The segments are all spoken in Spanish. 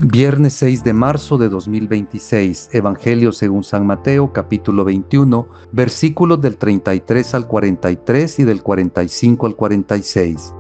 Viernes 6 de marzo de 2026, Evangelio según San Mateo, capítulo 21, versículos del 33 al 43 y del 45 al 46.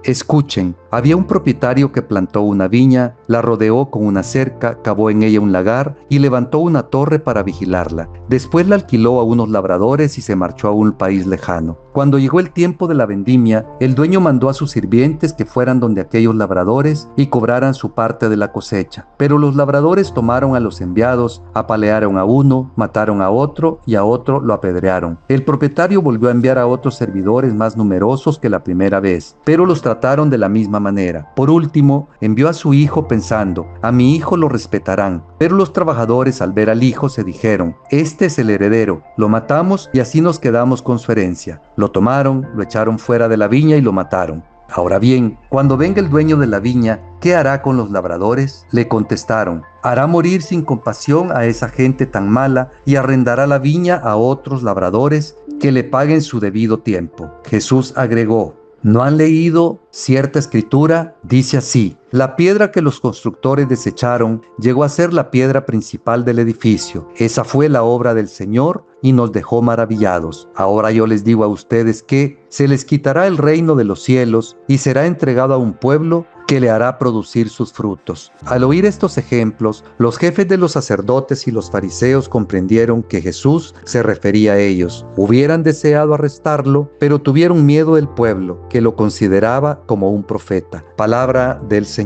Escuchen, había un propietario que plantó una viña, la rodeó con una cerca, cavó en ella un lagar y levantó una torre para vigilarla. Después la alquiló a unos labradores y se marchó a un país lejano. Cuando llegó el tiempo de la vendimia, el dueño mandó a sus sirvientes que fueran donde aquellos labradores y cobraran su parte de la cosecha. Pero los labradores tomaron a los enviados, apalearon a uno, mataron a otro y a otro lo apedrearon. El propietario volvió a enviar a otros servidores más numerosos que la primera vez, pero los trataron de la misma manera. Por último, envió a su hijo pensando, a mi hijo lo respetarán. Pero los trabajadores al ver al hijo se dijeron, este es el heredero, lo matamos y así nos quedamos con su herencia. Lo tomaron, lo echaron fuera de la viña y lo mataron. Ahora bien, cuando venga el dueño de la viña, ¿qué hará con los labradores? Le contestaron, hará morir sin compasión a esa gente tan mala y arrendará la viña a otros labradores que le paguen su debido tiempo. Jesús agregó, ¿no han leído cierta escritura? Dice así, la piedra que los constructores desecharon llegó a ser la piedra principal del edificio. Esa fue la obra del Señor y nos dejó maravillados. Ahora yo les digo a ustedes que se les quitará el reino de los cielos y será entregado a un pueblo que le hará producir sus frutos. Al oír estos ejemplos, los jefes de los sacerdotes y los fariseos comprendieron que Jesús se refería a ellos. Hubieran deseado arrestarlo, pero tuvieron miedo del pueblo, que lo consideraba como un profeta. Palabra del Señor.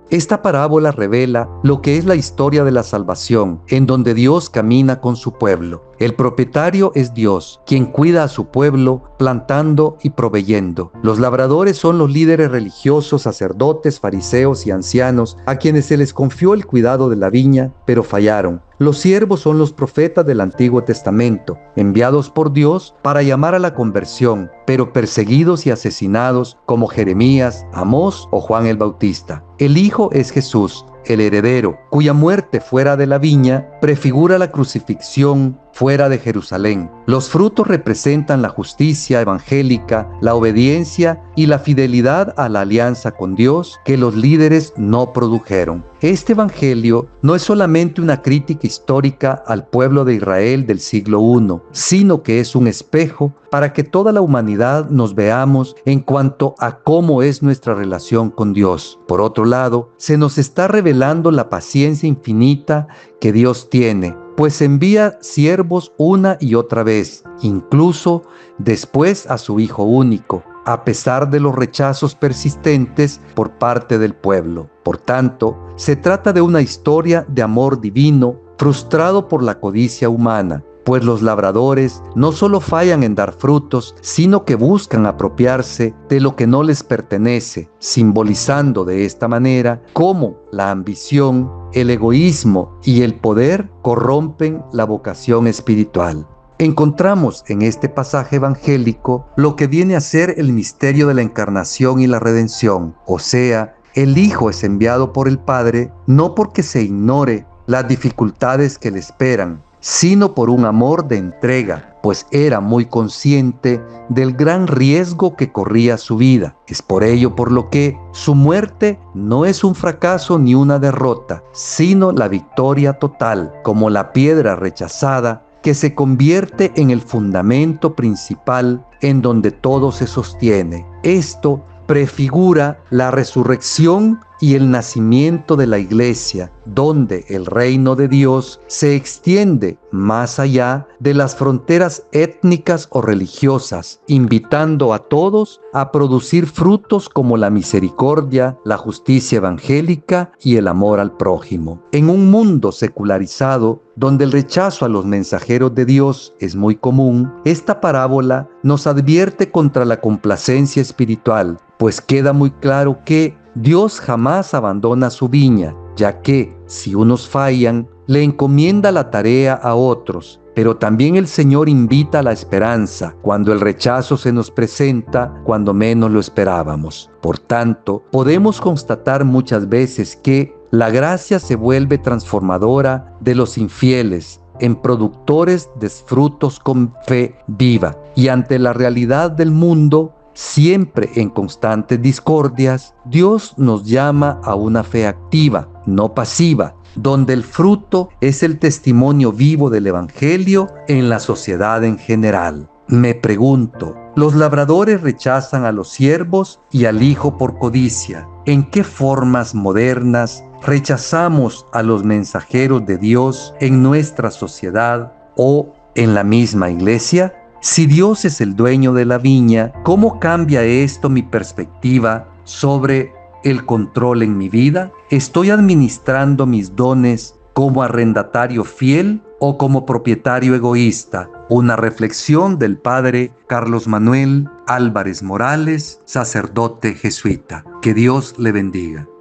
Esta parábola revela lo que es la historia de la salvación, en donde Dios camina con su pueblo. El propietario es Dios, quien cuida a su pueblo, plantando y proveyendo. Los labradores son los líderes religiosos, sacerdotes, fariseos y ancianos, a quienes se les confió el cuidado de la viña, pero fallaron. Los siervos son los profetas del Antiguo Testamento, enviados por Dios para llamar a la conversión, pero perseguidos y asesinados como Jeremías, Amós o Juan el Bautista. El Hijo es Jesús, el heredero, cuya muerte fuera de la viña prefigura la crucifixión fuera de Jerusalén. Los frutos representan la justicia evangélica, la obediencia y la fidelidad a la alianza con Dios que los líderes no produjeron. Este evangelio no es solamente una crítica histórica al pueblo de Israel del siglo I, sino que es un espejo para que toda la humanidad nos veamos en cuanto a cómo es nuestra relación con Dios. Por otro lado, se nos está revelando la paciencia infinita que Dios tiene, pues envía siervos una y otra vez, incluso después a su Hijo único, a pesar de los rechazos persistentes por parte del pueblo. Por tanto, se trata de una historia de amor divino frustrado por la codicia humana, pues los labradores no solo fallan en dar frutos, sino que buscan apropiarse de lo que no les pertenece, simbolizando de esta manera cómo la ambición, el egoísmo y el poder corrompen la vocación espiritual. Encontramos en este pasaje evangélico lo que viene a ser el misterio de la encarnación y la redención, o sea, el Hijo es enviado por el Padre no porque se ignore las dificultades que le esperan, sino por un amor de entrega, pues era muy consciente del gran riesgo que corría su vida. Es por ello por lo que su muerte no es un fracaso ni una derrota, sino la victoria total, como la piedra rechazada que se convierte en el fundamento principal en donde todo se sostiene. Esto prefigura la resurrección y el nacimiento de la Iglesia, donde el reino de Dios se extiende más allá de las fronteras étnicas o religiosas, invitando a todos a producir frutos como la misericordia, la justicia evangélica y el amor al prójimo. En un mundo secularizado, donde el rechazo a los mensajeros de Dios es muy común, esta parábola nos advierte contra la complacencia espiritual, pues queda muy claro que Dios jamás abandona su viña, ya que, si unos fallan, le encomienda la tarea a otros. Pero también el Señor invita a la esperanza cuando el rechazo se nos presenta cuando menos lo esperábamos. Por tanto, podemos constatar muchas veces que la gracia se vuelve transformadora de los infieles en productores de frutos con fe viva. Y ante la realidad del mundo, siempre en constantes discordias, Dios nos llama a una fe activa, no pasiva, donde el fruto es el testimonio vivo del Evangelio en la sociedad en general. Me pregunto, los labradores rechazan a los siervos y al hijo por codicia. ¿En qué formas modernas rechazamos a los mensajeros de Dios en nuestra sociedad o en la misma iglesia? Si Dios es el dueño de la viña, ¿cómo cambia esto mi perspectiva sobre el control en mi vida? ¿Estoy administrando mis dones como arrendatario fiel o como propietario egoísta? Una reflexión del padre Carlos Manuel Álvarez Morales, sacerdote jesuita. Que Dios le bendiga.